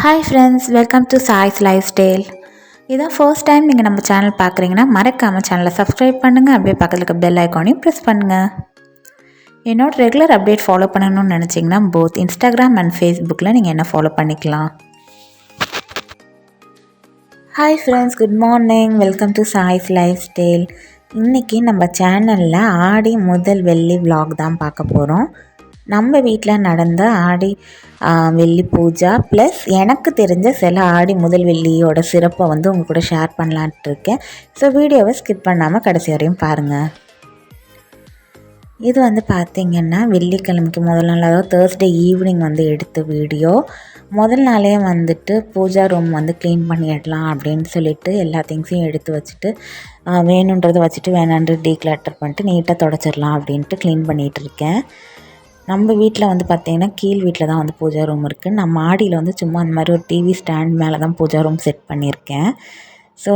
Hi friends, welcome to saislifestyle. இதான் first time நீங்கள் நம்ம சேனல் பார்க்குறீங்கன்னா மறக்காமல் சேனலை சப்ஸ்கிரைப் பண்ணுங்கள். அப்படியே பக்கத்தில் இருக்க பெல் ஐக்கானையும் ப்ரெஸ் பண்ணுங்கள். என்னோட ரெகுலர் அப்டேட் ஃபாலோ பண்ணணும்னு நினச்சிங்கன்னா போத் இன்ஸ்டாகிராம் அண்ட் ஃபேஸ்புக்கில் நீங்கள் என்ன ஃபாலோ பண்ணிக்கலாம். Hi friends, good morning, welcome to saislifestyle. இன்றைக்கி நம்ம சேனலில் ஆடி முதல் வெள்ளி vlog தான் பார்க்க போகிறோம். நம்ம வீட்டில் நடந்த ஆடி வெள்ளி பூஜா ப்ளஸ் எனக்கு தெரிஞ்ச சில ஆடி முதல் வெள்ளியோட சிறப்பை வந்து உங்கள் கூட ஷேர் பண்ணலான்ட்டு இருக்கேன். ஸோ வீடியோவை ஸ்கிப் பண்ணாமல் கடைசி வரையும் பாருங்கள். இது வந்து பார்த்திங்கன்னா வெள்ளிக்கிழமைக்கு முதல் நாள், அதாவது தேர்ஸ்டே ஈவினிங் வந்து எடுத்த வீடியோ. முதல் நாளே வந்துட்டு பூஜா ரூம் வந்து க்ளீன் பண்ணிடலாம் அப்படின்னு சொல்லிட்டு எல்லா திங்ஸையும் எடுத்து வச்சுட்டு வேணுன்றதை வச்சுட்டு வேணான்றது டீக்ளட்டர் பண்ணிட்டு நீட்டாக தொடச்சிடலாம் அப்படின்ட்டு க்ளீன் பண்ணிகிட்டு இருக்கேன். நம்ம வீட்டில் வந்து பார்த்திங்கன்னா கீழ் வீட்டில் தான் வந்து பூஜா ரூம் இருக்குது. நான் மாடியில் வந்து சும்மா அந்த மாதிரி ஒரு டிவி ஸ்டாண்ட் மேலே தான் பூஜா ரூம் செட் பண்ணியிருக்கேன். ஸோ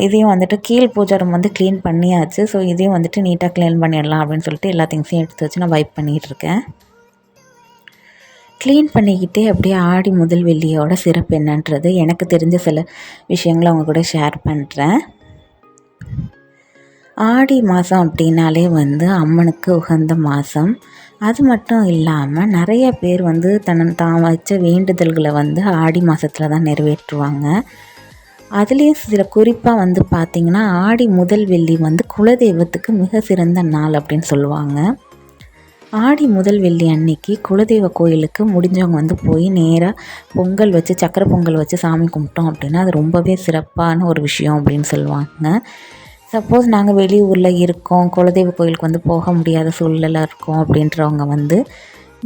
இதையும் வந்துட்டு கீழ் பூஜா ரூம் வந்து க்ளீன் பண்ணியாச்சு. ஸோ இதையும் வந்துட்டு நீட்டாக க்ளீன் பண்ணிடலாம் அப்படின்னு சொல்லிட்டு எல்லா திங்ஸையும் எடுத்து வச்சு நான் வைப் பண்ணிகிட்ருக்கேன். க்ளீன் பண்ணிக்கிட்டே அப்படியே ஆடி முதல் வெள்ளியோட சிறப்பு என்னன்றது எனக்கு தெரிஞ்ச சில விஷயங்களை அவங்க கூட ஷேர் பண்ணுறேன். ஆடி மாதம் அப்படின்னாலே வந்து அம்மனுக்கு உகந்த மாதம். அது மட்டும் இல்லாமல் நிறைய பேர் வந்து தான் வச்ச வேண்டுதல்களை வந்து ஆடி மாதத்தில் தான் நிறைவேற்றுவாங்க. அதுலேயும் சில குறிப்பாக வந்து பார்த்திங்கன்னா ஆடி முதல் வெள்ளி வந்து குலதெய்வத்துக்கு மிக சிறந்த நாள் அப்படின்னு சொல்லுவாங்க. ஆடி முதல் வெள்ளி அன்னைக்கு குலதெய்வ கோயிலுக்கு முடிஞ்சவங்க வந்து போய் நேராக பொங்கல் வச்சு சக்கரை பொங்கல் வச்சு சாமி கும்பிட்டோம் அப்படின்னா அது ரொம்பவே சிறப்பான ஒரு விஷயம் அப்படின்னு சொல்லுவாங்க. சப்போஸ் நாங்கள் வெளியூரில் இருக்கோம், குலதெய்வ கோயிலுக்கு வந்து போக முடியாத சூழ்நிலை இருக்கோம் அப்படின்றவங்க வந்து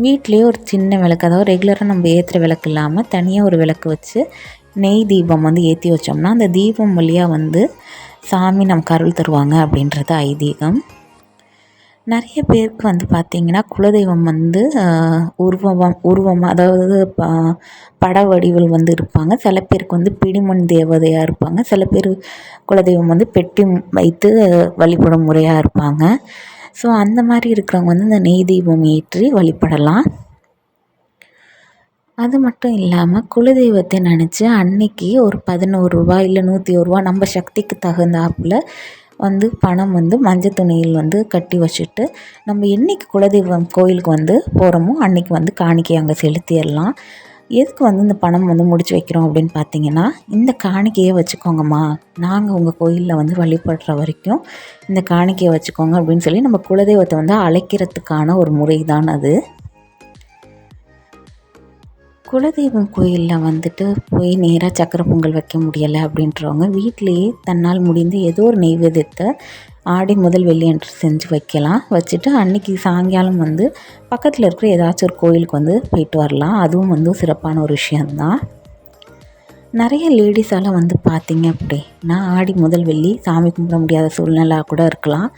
வீட்லேயே ஒரு சின்ன விளக்கு, அதாவது ரெகுலராக நம்ம ஏற்றுற விளக்கு இல்லாமல் தனியாக ஒரு விளக்கு வச்சு நெய் தீபம் வந்து ஏற்றி வச்சோம்னா அந்த தீபம் வழியாக வந்து சாமி நமக்கு அருள் தருவாங்க அப்படின்றது ஐதீகம். நிறைய பேருக்கு வந்து பார்த்திங்கன்னா குலதெய்வம் வந்து உருவமாக அதாவது பட வடிவில் வந்து இருப்பாங்க. சில பேருக்கு வந்து பிடிமண் தேவதையாக இருப்பாங்க. சில பேர் குலதெய்வம் வந்து பெட்டி வைத்து வழிபடும் முறையாக இருப்பாங்க. ஸோ அந்த மாதிரி இருக்கிறவங்க வந்து இந்த நெய் தீபம் ஏற்றி வழிபடலாம். அது மட்டும் இல்லாமல் குலதெய்வத்தை நினச்சி அன்னைக்கு ஒரு 11 ரூபா இல்லை 101 ரூபா நம்ம சக்திக்கு தகுந்தாப்பில் வந்து பணம் வந்து மஞ்சள் துணியில் வந்து கட்டி வச்சுட்டு நம்ம என்றைக்கு குலதெய்வம் கோயிலுக்கு வந்து போகிறோமோ அன்றைக்கி வந்து காணிக்கை அங்கே செலுத்திடலாம். எதுக்கு வந்து இந்த பணம் வந்து முடிச்சு வைக்கிறோம் அப்படின்னு பார்த்தீங்கன்னா, இந்த காணிக்கையை வச்சுக்கோங்கம்மா, நாங்கள் உங்கள் கோயிலில் வந்து வழிபடுற வரைக்கும் இந்த காணிக்கையை வச்சுக்கோங்க அப்படின்னு சொல்லி நம்ம குலதெய்வத்தை வந்து அழைக்கிறதுக்கான ஒரு முறை தான் அது. குலதெய்வம் கோயிலில் வந்துட்டு போய் நேராக சக்கரை பொங்கல் வைக்க முடியலை அப்படின்றவங்க வீட்டிலையே தன்னால் முடிந்த ஏதோ ஒரு நெய்வேத்தியத்தை ஆடி முதல் வெள்ளி அன்று செஞ்சு வைக்கலாம். வச்சுட்டு அன்றைக்கி சாயங்காலம் வந்து பக்கத்தில் இருக்கிற ஏதாச்சும் ஒரு கோயிலுக்கு வந்து போயிட்டு வரலாம். அதுவும் வந்து சிறப்பான ஒரு விஷயந்தான். நிறைய லேடிஸால் வந்து பார்த்திங்க அப்படின்னா ஆடி முதல் வெள்ளி சாமி கும்பிட முடியாத சூழ்நிலை கூட இருக்கலாம்.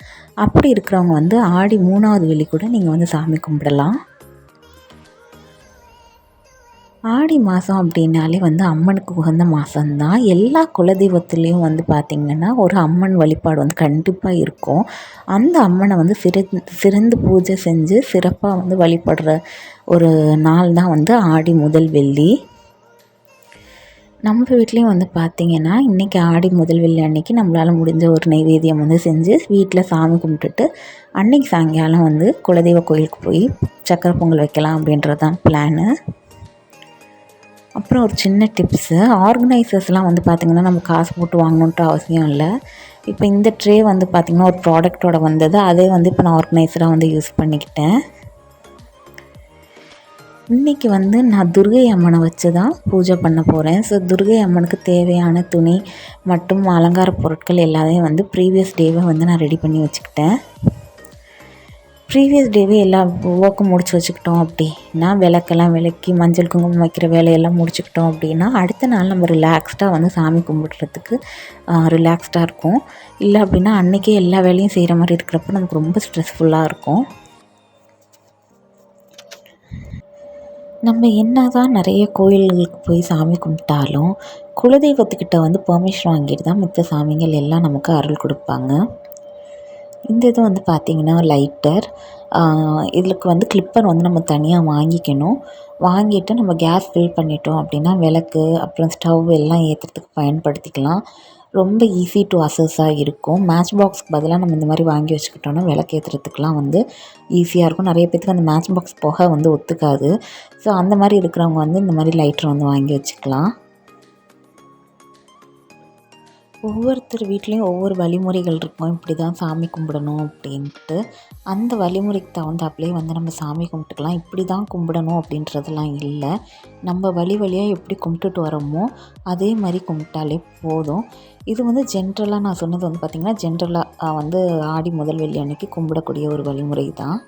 அப்படி இருக்கிறவங்க வந்து ஆடி 3வது வெள்ளி கூட நீங்கள் வந்து சாமி கும்பிடலாம். ஆடி மாதம் அப்படின்னாலே வந்து அம்மனுக்கு உகந்த மாதம்தான். எல்லா குலதெய்வத்துலேயும் வந்து பார்த்திங்கன்னா ஒரு அம்மன் வழிபாடு வந்து கண்டிப்பாக இருக்கும். அந்த அம்மனை வந்து சிறந்து பூஜை செஞ்சு சிறப்பாக வந்து வழிபடுற ஒரு நாள் தான் வந்து ஆடி முதல் வெள்ளி. நம்ம வீட்லேயும் வந்து பார்த்திங்கன்னா இன்றைக்கி ஆடி முதல் வெள்ளி அன்றைக்கி நம்மளால் முடிஞ்ச ஒரு நைவேத்தியம் வந்து செஞ்சு வீட்டில் சாமி கும்பிட்டுட்டு அன்றைக்கி சாயங்காலம் வந்து குலதெய்வ கோயிலுக்கு போய் சக்கரை பொங்கல் வைக்கலாம் அப்படின்றது தான் பிளானு. அப்புறம் ஒரு சின்ன டிப்ஸு, ஆர்கனைசர்ஸ்லாம் வந்து பார்த்திங்கன்னா நம்ம காசு போட்டு வாங்கணுன்ட்டு அவசியம் இல்லை. இப்போ இந்த ட்ரே வந்து பார்த்திங்கன்னா ஒரு ப்ராடக்டோட வந்தது, அதே வந்து இப்போ நான் ஆர்கனைசராக வந்து யூஸ் பண்ணிக்கிட்டேன். இன்றைக்கி வந்து நான் துர்கை அம்மனை வச்சு தான் பூஜை பண்ண போகிறேன். ஸோ துர்கை அம்மனுக்கு தேவையான துணி மற்றும் அலங்கார பொருட்கள் எல்லாத்தையும் வந்து ப்ரீவியஸ் டேவே வந்து நான் ரெடி பண்ணி வச்சுக்கிட்டேன். ப்ரீவியஸ் டேவே எல்லா ஒர்க்கும் முடிச்சு வச்சுக்கிட்டோம் அப்படின்னா, விளக்கெல்லாம் விளக்கி மஞ்சள் குங்குமம் வைக்கிற வேலையெல்லாம் முடிச்சுக்கிட்டோம் அப்படின்னா அடுத்த நாள் நம்ம ரிலாக்ஸ்டாக வந்து சாமி கும்பிட்றதுக்கு ரிலாக்ஸ்டாக இருக்கும். இல்லை அப்படின்னா அன்றைக்கே எல்லா வேலையும் செய்கிற மாதிரி இருக்கிறப்ப நமக்கு ரொம்ப ஸ்ட்ரெஸ்ஃபுல்லாக இருக்கும். நம்ம என்ன தான் நிறைய கோயில்களுக்கு போய் சாமி கும்பிட்டாலும் குலதெய்வத்துக்கிட்ட வந்து பெர்மிஷன் வாங்கிட்டு தான் மித்த சாமிகள் எல்லாம் நமக்கு அருள் கொடுப்பாங்க. இந்த இது வந்து பார்த்திங்கன்னா லைட்டர், இதுக்கு வந்து கிளிப்பர் வந்து நம்ம தனியாக வாங்கிக்கணும். வாங்கிட்டு நம்ம கேஸ் ஃபில் பண்ணிட்டோம் அப்படின்னா விளக்கு அப்புறம் ஸ்டவ் எல்லாம் ஏற்றுறதுக்கு பயன்படுத்திக்கலாம். ரொம்ப ஈஸி டு அசஸாக இருக்கும். மேட்ச் பாக்ஸ்க்கு பதிலாக நம்ம இந்த மாதிரி வாங்கி வச்சுக்கிட்டோன்னா விளக்கேற்றுறதுக்குலாம் வந்து ஈஸியாக இருக்கும். நிறைய பேத்துக்கு அந்த மேட்ச் பாக்ஸ் புகை வந்து ஒத்துக்காது. ஸோ அந்த மாதிரி இருக்கிறவங்க வந்து இந்த மாதிரி லைட்டர் வந்து வாங்கி வச்சுக்கலாம். ஒவ்வொருத்தர் வீட்லேயும் ஒவ்வொரு வழிமுறைகள் இருக்கும். இப்படி தான் சாமி கும்பிடணும் அப்படின்ட்டு. அந்த வழிமுறைக்கு தகுந்தாப்புலே வந்து நம்ம சாமி கும்பிட்டுக்கலாம். இப்படி தான் கும்பிடணும் அப்படின்றதெல்லாம் இல்லை. நம்ம வழியாக எப்படி கும்பிட்டுட்டு வரோமோ அதே மாதிரி கும்பிட்டாலே போதும். இது வந்து ஜென்ரலாக நான் சொன்னது வந்து பார்த்திங்கன்னா, ஜென்ரலாக வந்து ஆடி முதல் வெள்ளி அன்னைக்கு கும்பிடக்கூடிய ஒரு வழிமுறை தான்.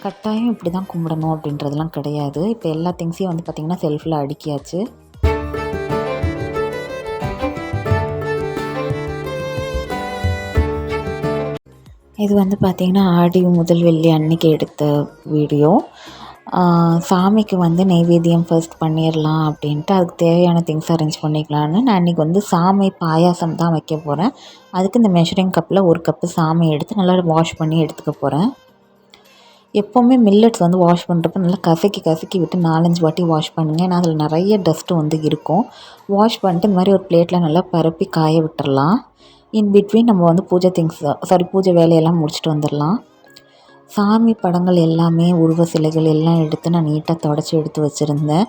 கட்டாயம் இப்படி தான் கும்பிடணும் அப்படின்றதெல்லாம் கிடையாது. இப்போ எல்லா திங்ஸையும் வந்து பார்த்திங்கன்னா செல்ஃபில் அடுக்கியாச்சு. இது வந்து பார்த்திங்கன்னா ஆடி முதல் வெள்ளி அன்னைக்கு எடுத்த வீடியோ. சாமிக்கு வந்து நெய்வேத்தியம் ஃபர்ஸ்ட் பண்ணிடலாம் அப்படின்ட்டு அதுக்கு தேவையான திங்ஸ் அரேஞ்ச் பண்ணிக்கலான்னு நான் இன்றைக்கி வந்து சாமை பாயாசம் தான் வைக்க போகிறேன். அதுக்கு இந்த மெஷரிங் கப்பில் 1 கப்பு சாமை எடுத்து நல்லா வாஷ் பண்ணி எடுத்துக்க போகிறேன். எப்போவுமே மில்லட்ஸ் வந்து வாஷ் பண்ணுறப்ப நல்லா கசக்கி விட்டு 4-5 வாட்டி வாஷ் பண்ணுங்கள். ஏன்னா அதில் நிறைய டஸ்ட்டு வந்து இருக்கும். வாஷ் பண்ணிட்டு இந்த மாதிரி ஒரு பிளேட்டில் நல்லா பரப்பி காய விட்டுறலாம். இன் பிட்வீன் நம்ம வந்து பூஜை வேலையெல்லாம் முடிச்சுட்டு வந்துடலாம். சாமி படங்கள் எல்லாமே உருவ சிலைகள் எல்லாம் எடுத்து நான் நீட்டாக தொடச்சி எடுத்து வச்சுருந்தேன்.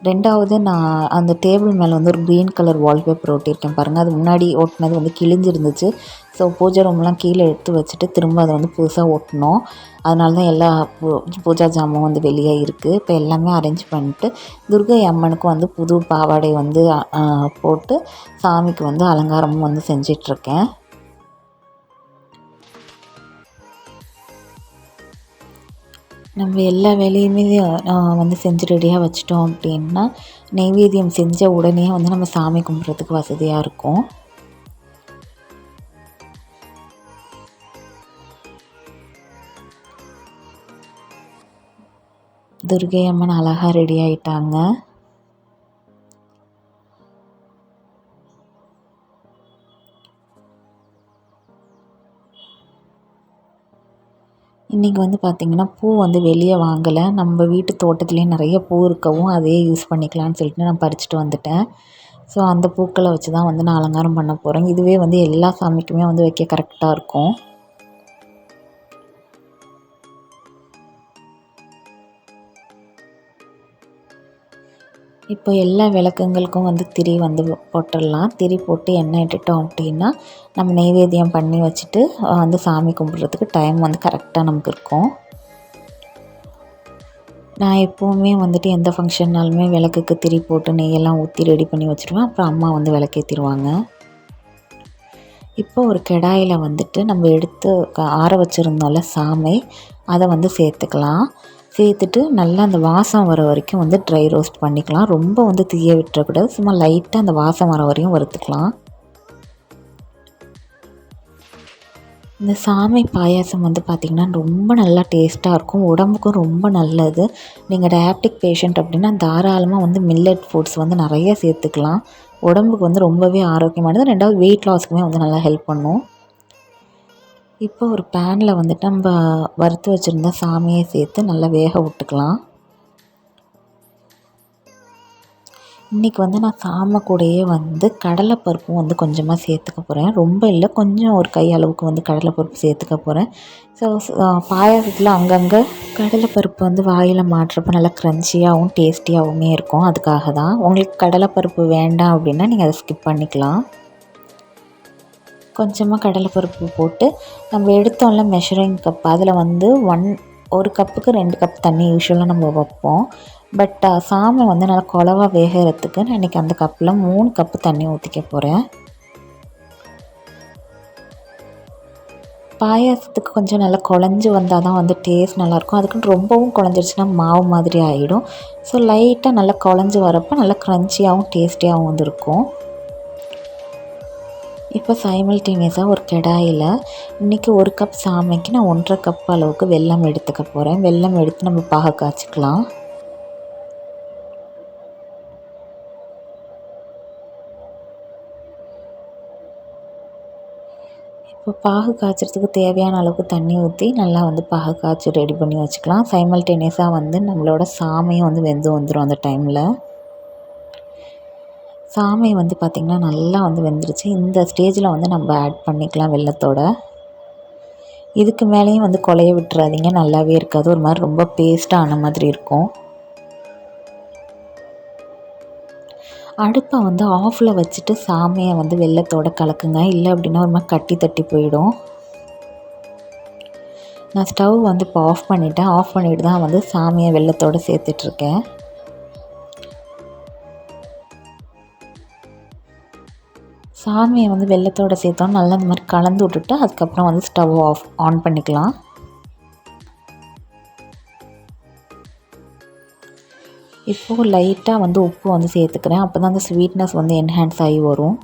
2வது நான் அந்த டேபிள் மேலே வந்து ஒரு க்ரீன் கலர் வால்பேப்பர் ஒட்டியிருக்கேன் பாருங்கள். அது முன்னாடி ஒட்டினது வந்து கிழிஞ்சிருந்துச்சு. ஸோ பூஜை ரூம்லாம் கீழே எடுத்து வச்சுட்டு திரும்ப அதை வந்து புதுசாக ஒட்டினோம். அதனால தான் எல்லா பூஜா ஜாமும் வந்து வெளியே இருக்குது. இப்போ எல்லாமே அரேஞ்ச் பண்ணிட்டு துர்கை அம்மனுக்கும் வந்து புது பாவாடை வந்து போட்டு சாமிக்கு வந்து அலங்காரமும் வந்து செஞ்சிட்ருக்கேன். நம்ம எல்லா வேலையுமே வந்து செஞ்சு ரெடியாக வச்சிட்டோம் அப்படின்னா நெய்வேத்தியம் செஞ்ச உடனே வந்து நம்ம சாமி கும்பிட்றதுக்கு வசதியாக இருக்கும். துர்கை அம்மன் அழகாக ரெடி ஆகிட்டாங்க. இன்றைக்கி வந்து பார்த்திங்கன்னா பூ வந்து வெளியே வாங்கலை. நம்ம வீட்டு தோட்டத்துலேயே நிறைய பூ இருக்கவும் அதையே யூஸ் பண்ணிக்கலான்னு சொல்லிட்டு நான் பறிச்சுட்டு வந்துட்டேன். ஸோ அந்த பூக்களை வச்சு தான் வந்து நான் அலங்காரம் பண்ண போகிறேன். இதுவே வந்து எல்லா சாமிக்குமே வந்து வைக்க கரெக்டாக இருக்கும். இப்போ எல்லா விளக்குங்களுக்கும் வந்து திரி வந்து போட்டுடலாம். திரி போட்டு எண்ணெய் இட்டுட்டோம் அப்படின்னா நம்ம நெய்வேத்தியம் பண்ணி வச்சுட்டு வந்து சாமி கும்பிட்றதுக்கு டைம் வந்து கரெக்டாக நமக்கு இருக்கும். நான் எப்போவுமே வந்துட்டு எந்த ஃபங்க்ஷன்னாலுமே விளக்குக்கு திரி போட்டு நெய்யெல்லாம் ஊற்றி ரெடி பண்ணி வச்சுருவேன். அப்புறம் அம்மா வந்து விளக்கேற்றிடுவாங்க. இப்போ ஒரு கடாயில் வந்துட்டு நம்ம எடுத்து ஆற வச்சுருந்தோம்ல சாமை, அதை வந்து சேர்த்துக்கலாம். சேர்த்துட்டு நல்லா அந்த வாசம் வர வரைக்கும் வந்து ட்ரை ரோஸ்ட் பண்ணிக்கலாம். ரொம்ப வந்து தீய விட்டுறக்கூடாது. சும்மா லைட்டாக அந்த வாசம் வர வரையும் வறுத்துக்கலாம். இந்த சாமை பாயாசம் வந்து பார்த்திங்கன்னா ரொம்ப நல்லா டேஸ்ட்டாக இருக்கும். உடம்புக்கும் ரொம்ப நல்லது. நீங்கள் டயாபெட்டிக் பேஷண்ட் அப்படின்னா தாராளமாக வந்து மில்லட் ஃபுட்ஸ் வந்து நிறைய சேர்த்துக்கலாம். உடம்புக்கு வந்து ரொம்பவே ஆரோக்கியமானது. 2வது வெயிட் லாஸ்க்குமே வந்து நல்லா ஹெல்ப் பண்ணும். இப்போ ஒரு பேனில் வந்துட்டு நம்ம வறுத்து வச்சுருந்த சாமியை சேர்த்து நல்லா வேக விட்டுக்கலாம். இன்றைக்கி வந்து நான் சாமை கூடயே வந்து கடலைப்பருப்பும் வந்து கொஞ்சமாக சேர்த்துக்க போகிறேன். ரொம்ப இல்லை, கொஞ்சம் ஒரு கை அளவுக்கு வந்து கடலைப்பருப்பு சேர்த்துக்க போகிறேன். ஸோ பாயாசத்தில் அங்கங்கே கடலைப்பருப்பு வந்து வாயில் மாட்டுறப்ப நல்லா க்ரன்ச்சியாகவும் டேஸ்டியாகவுமே இருக்கும். அதுக்காக தான். உங்களுக்கு கடலைப்பருப்பு வேண்டாம் அப்படின்னா நீங்கள் அதை ஸ்கிப் பண்ணிக்கலாம். கொஞ்சமாக கடலைப்பருப்பு போட்டு நம்ம எடுத்தோம்ல மெஷரிங் கப், அதில் வந்து 1 கப்புக்கு 2 கப் தண்ணி யூஸ்வலாக நம்ம வைப்போம். பட் சாமை வந்து நல்லா குழவா வேகிறதுக்கு நான் இன்றைக்கி அந்த கப்பில் 3 கப்பு தண்ணி ஊற்றிக்க போகிறேன். பாயாசத்துக்கு கொஞ்சம் நல்லா குழஞ்சி வந்தால் தான் வந்து டேஸ்ட் நல்லாயிருக்கும். அதுக்குன்னு ரொம்பவும் குழஞ்சிருச்சுன்னா மாவு மாதிரி ஆகிடும். ஸோ லைட்டாக நல்லா குழஞ்சி வரப்போ நல்லா க்ரன்ச்சியாகவும் டேஸ்டியாகவும் வந்து இருக்கும். இப்போ சைமல்டேனியஸாக ஒரு கடாயில் இன்றைக்கி 1 கப் சாமைக்கு நான் 1.5 கப் அளவுக்கு வெல்லம் எடுத்துக்க போகிறேன். வெல்லம் எடுத்து நம்ம பாக காய்ச்சிக்கலாம். இப்போ இப்போ பாகு காய்ச்சறதுக்கு தேவையான அளவுக்கு தண்ணி ஊற்றி நல்லா வந்து பாகு காய்ச்சி ரெடி பண்ணி வச்சுக்கலாம். சைமல்டேனியஸாக வந்து நம்மளோட சாமையும் வந்து வெந்து வந்துடும். அந்த டைமில் சாமை வந்து பார்த்திங்கன்னா நல்லா வந்து வெந்துருச்சு. இந்த ஸ்டேஜில் வந்து நம்ம ஆட் பண்ணிக்கலாம் வெல்லத்தோட. இதுக்கு மேலேயும் வந்து குழைய விட்டுறாதீங்க, நல்லாவே இருக்காது. ஒரு மாதிரி ரொம்ப பேஸ்ட்டாக ஆன மாதிரி இருக்கும். அடுப்பை வந்து ஆஃபில் வச்சுட்டு சாமையை வந்து வெல்லத்தோடு கலக்குங்க. இல்லை அப்படின்னா ஒரு மாதிரி கட்டி தட்டி போயிடும். நான் ஸ்டவ் வந்து இப்போ ஆஃப் பண்ணிவிட்டேன். ஆஃப் பண்ணிவிட்டு தான் வந்து சாமையை வெல்லத்தோடு சேர்த்துட்ருக்கேன். சாமையை வந்து வெல்லத்தோடு சேர்த்தோம் நல்லா இந்த மாதிரி கலந்து விட்டுட்டு அதுக்கப்புறம் வந்து ஸ்டவ் ஆன் பண்ணிக்கலாம். இப்போது லைட்டாக வந்து உப்பு வந்து சேர்த்துக்கிறேன். அப்போ தான் அந்த ஸ்வீட்னஸ் வந்து என்ஹான்ஸ் ஆகி வரும்.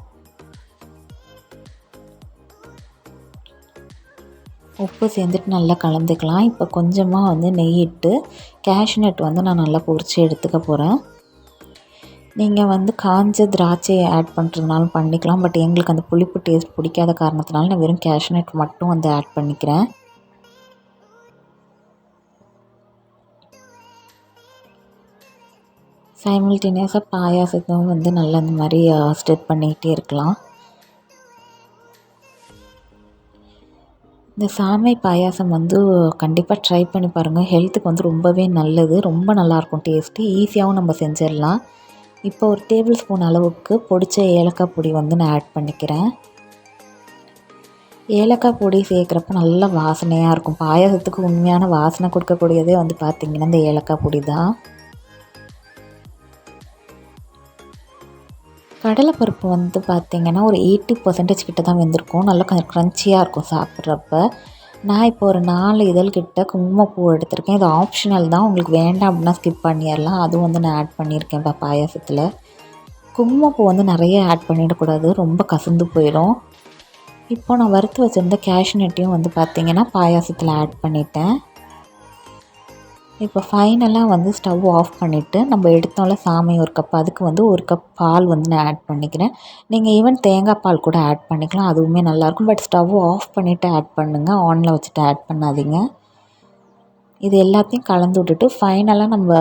உப்பு சேர்ந்துட்டு நல்லா கலந்துக்கலாம். இப்போ கொஞ்சமாக வந்து நெய் இட்டு கேஷ்நட் வந்து நான் நல்லா பொரித்து எடுத்துக்க போகிறேன். நீங்கள் வந்து காஞ்ச திராட்சையை ஆட் பண்ணுறதுனாலும் பண்ணிக்கலாம். பட் எங்களுக்கு அந்த புளிப்பு டேஸ்ட் பிடிக்காத காரணத்தினால நான் வெறும் கேஷ்நட் மட்டும் வந்து ஆட் பண்ணிக்கிறேன். சைமல்டேனியஸாக பாயாசத்தும் வந்து நல்லா இந்த மாதிரி ஸ்டெப் பண்ணிக்கிட்டே இருக்கலாம். இந்த சாமை பாயாசம் வந்து கண்டிப்பாக ட்ரை பண்ணி பாருங்கள். ஹெல்த்துக்கு வந்து ரொம்பவே நல்லது. ரொம்ப நல்லாயிருக்கும் டேஸ்ட்டு. ஈஸியாகவும் நம்ம செஞ்சிடலாம். இப்போ ஒரு டேபிள் ஸ்பூன் அளவுக்கு பொடிச்ச ஏலக்காய் பொடி வந்து நான் ஆட் பண்ணிக்கிறேன். ஏலக்காய் பொடி சேர்க்குறப்ப நல்லா வாசனையாக இருக்கும். பாயாசத்துக்கு உண்மையான வாசனை கொடுக்கக்கூடியதே வந்து பார்த்திங்கன்னா இந்த ஏலக்காய் பொடி தான். கடலைப்பருப்பு வந்து பார்த்திங்கன்னா ஒரு 80% கிட்ட தான் வெந்திருக்கும். நல்லா கொஞ்சம் க்ரன்ச்சியாக இருக்கும் சாப்பிட்றப்ப. நான் இப்போ ஒரு 4 இதழ் கிட்ட குங்குமப்பூ எடுத்திருக்கேன். இது ஆப்ஷனல் தான். உங்களுக்கு வேண்டாம் அப்படின்னா ஸ்கிப் பண்ணிடலாம். அதுவும் வந்து நான் ஆட் பண்ணியிருக்கேன் இப்போ பாயாசத்தில். குங்குமப்பூ வந்து நிறைய ஆட் பண்ணிடக்கூடாது, ரொம்ப கசந்து போயிடும். இப்போ நான் வறுத்து வச்சுருந்த கேஷ்நட்டையும் வந்து பார்த்திங்கன்னா பாயாசத்தில் ஆட் பண்ணிட்டேன். இப்போ ஃபைனலாக வந்து ஸ்டவ் ஆஃப் பண்ணிவிட்டு நம்ம எடுத்தோம்ல சாமை ஒரு கப், அதுக்கு வந்து ஒரு கப் பால் வந்து நான் ஆட் பண்ணிக்கிறேன். நீங்கள் ஈவன் தேங்காய் பால் கூட ஆட் பண்ணிக்கலாம், அதுவுமே நல்லாயிருக்கும். பட் ஸ்டவ் ஆஃப் பண்ணிவிட்டு ஆட் பண்ணுங்கள், ஆனில் வச்சுட்டு ஆட் பண்ணாதீங்க. இது எல்லாத்தையும் கலந்து விட்டுட்டு ஃபைனலாக நம்ம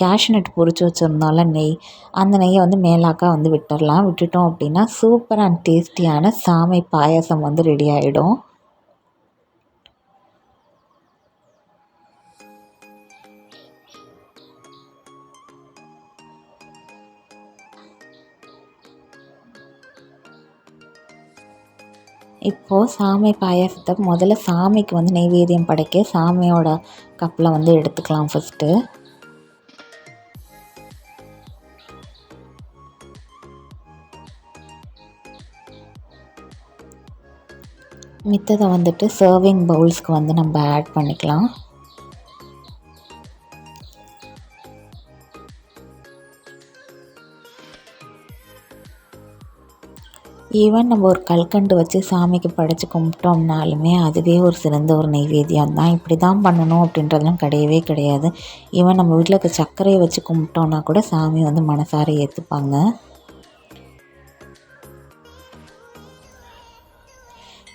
கேஷ்நட் பொரித்து வச்சுருந்தோம்ல நெய், அந்த நெய்யை வந்து மேலாக்கா வந்து விட்டுடலாம். விட்டுட்டோம் அப்படின்னா சூப்பர் அண்ட் டேஸ்டியான சாமை பாயாசம் வந்து ரெடி ஆகிடும். இப்போது சாமை பாயாசத்தை முதல்ல சாமிக்கு வந்து நெய்வேத்தியம் படைக்க சாமியோட கப்பில் வந்து எடுத்துக்கலாம் ஃபஸ்ட்டு. மித்ததை வந்துட்டு சர்விங் பவுல்ஸ்க்கு வந்து நம்ம ஆட் பண்ணிக்கலாம். ஈவன் நம்ம ஒரு கல்கண்டு வச்சு சாமிக்கு படைச்சி கும்பிட்டோம்னாலுமே அதுவே ஒரு சிறந்த ஒரு நெய்வேத்தியம் தான். இப்படி தான் பண்ணணும் அப்படின்றதுலாம் கிடையவே கிடையாது. ஈவன் நம்ம வீட்டில் இருக்க சர்க்கரையை வச்சு கும்பிட்டோன்னா கூட சாமி வந்து மனசார ஏற்றுப்பாங்க.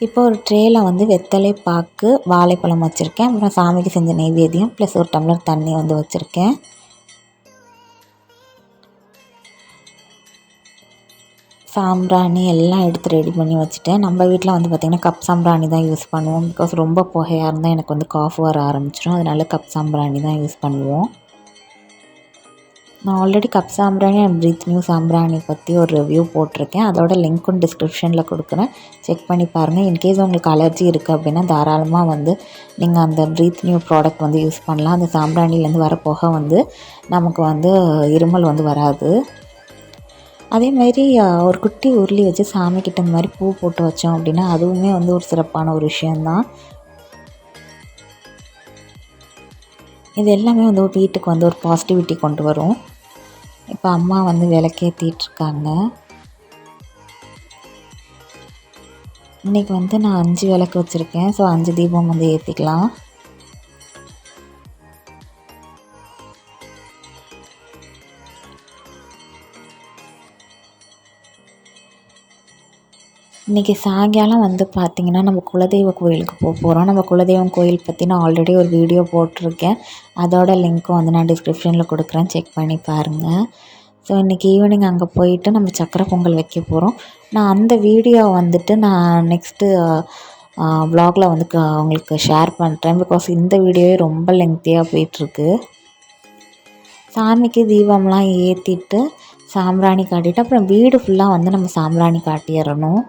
இப்போ ஒரு ட்ரேயில் வந்து வெத்தலை பாக்கு வாழைப்பழம் வச்சுருக்கேன். அப்புறம் சாமிக்கு செஞ்ச நெய்வேத்தியம் ப்ளஸ் ஒரு டம்ளர் தண்ணி வந்து வச்சுருக்கேன். சாம்பிராணி எல்லாம் எடுத்து ரெடி பண்ணி வச்சுட்டேன். நம்ம வீட்டில் வந்து பார்த்திங்கன்னா கப் சாம்பிராணி தான் யூஸ் பண்ணுவோம். பிகாஸ் ரொம்ப புகையாக இருந்தால் எனக்கு வந்து காஃப் வர ஆரம்பிச்சிடும். அதனால கப் சாம்பிராணி தான் யூஸ் பண்ணுவோம். நான் ஆல்ரெடி கப் சாம்பிராணி அண்ட் ப்ரீத் நியூ சாம்பிராணி பற்றி ஒரு ரிவ்யூ போட்டிருக்கேன். அதோட லிங்க்கும் டிஸ்கிரிப்ஷனில் கொடுக்குறேன், செக் பண்ணி பாருங்கள். இன்கேஸ் உங்களுக்கு அலர்ஜி இருக்குது அப்படின்னா தாராளமாக வந்து நீங்கள் அந்த ப்ரீத் நியூ ப்ராடக்ட் வந்து யூஸ் பண்ணலாம். அந்த சாம்பிராணிலேருந்து வர புகை வந்து நமக்கு வந்து இருமல் வந்து வராது. அதேமாதிரி ஒரு குட்டி உருளி வச்சு சாமிக்கிட்ட இந்த மாதிரி பூ போட்டு வச்சோம் அப்படின்னா அதுவுமே வந்து ஒரு சிறப்பான ஒரு விஷயந்தான். இது எல்லாமே வந்து ஒரு வீட்டுக்கு வந்து ஒரு பாசிட்டிவிட்டி கொண்டு வரும். இப்போ அம்மா வந்து விளக்கேற்றிட்டுருக்காங்க. இன்றைக்கி வந்து நான் 5 விளக்கு வச்சுருக்கேன். ஸோ 5 தீபம் வந்து ஏற்றிக்கலாம். இன்றைக்கி சாயங்காலம் வந்து பார்த்திங்கன்னா நம்ம குலதெய்வ கோயிலுக்கு போகிறோம். நம்ம குலதெய்வம் கோயில் பற்றி நான் ஆல்ரெடி ஒரு வீடியோ போட்டிருக்கேன். அதோட லிங்க்கும் வந்து நான் டிஸ்கிரிப்ஷனில் கொடுக்குறேன், செக் பண்ணி பாருங்கள். ஸோ இன்றைக்கி ஈவினிங் அங்கே போயிட்டு நம்ம சக்கரை பொங்கல் வைக்க போகிறோம். நான் அந்த வீடியோ வந்துட்டு நான் நெக்ஸ்ட்டு வ்ளாகில் வந்து உங்களுக்கு ஷேர் பண்ணுறேன். பிகாஸ் இந்த வீடியோவே ரொம்ப லெங்க்த்தியாக போயிட்டுருக்கு. சாமிக்கு தீபம்லாம் ஏற்றிட்டு சாம்பிராணி காட்டிட்டு அப்புறம் வீடு ஃபுல்லாக வந்து நம்ம சாம்பிராணி காட்டிடணும்.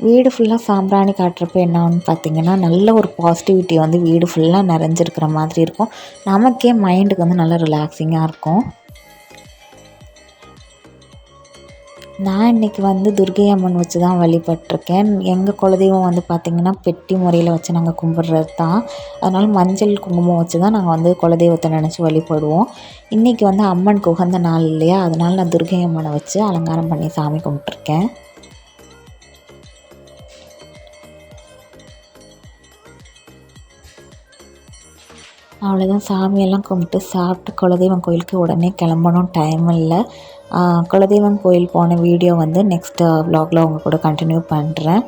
வீடு ஃபுல்லாக சாம்பிராணி காட்டுறப்ப என்னான்னு பார்த்திங்கன்னா நல்ல ஒரு பாசிட்டிவிட்டி வந்து வீடு ஃபுல்லாக நிறைஞ்சிருக்கிற மாதிரி இருக்கும். நமக்கே மைண்டுக்கு வந்து நல்லா ரிலாக்ஸிங்காக இருக்கும். நான் இன்றைக்கி வந்து துர்க்கை அம்மன் வச்சு தான் வழிபட்டிருக்கேன். எங்கள் குலதெய்வம் வந்து பார்த்திங்கன்னா பெட்டி முறையில் வச்சு நாங்கள் கும்பிட்றது தான். அதனால் மஞ்சள் குங்குமம் வச்சு தான் நாங்கள் வந்து குலதெய்வத்தை நினச்சி வழிபடுவோம். இன்றைக்கி வந்து அம்மனுக்கு உகந்த நாள் இல்லையா, அதனால் நான் துர்க்கை அம்மனை வச்சு அலங்காரம் பண்ணி சாமி கும்பிட்ருக்கேன். அவ்வளோதான், சாமியெல்லாம் கும்பிட்டு சாப்பிட்டு குலதெய்வம் கோயிலுக்கு உடனே கிளம்பணும், டைம் இல்லை. குலதெய்வம் கோயில் போன வீடியோ வந்து நெக்ஸ்ட்டு வ்ளாகில் உங்கள் கூட கண்டினியூ பண்ணுறேன்.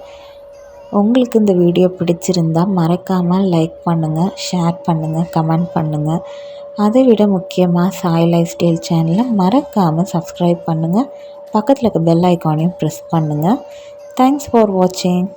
உங்களுக்கு இந்த வீடியோ பிடிச்சிருந்தால் மறக்காமல் லைக் பண்ணுங்கள், ஷேர் பண்ணுங்கள், கமெண்ட் பண்ணுங்கள். அதை விட முக்கியமாக சாய் லைஃப் ஸ்டைல் சேனலை மறக்காமல் சப்ஸ்கிரைப் பண்ணுங்கள். பக்கத்தில் இருக்க பெல் ஐக்கானையும் ப்ரெஸ் பண்ணுங்கள். தேங்க்ஸ் ஃபார் வாட்சிங்.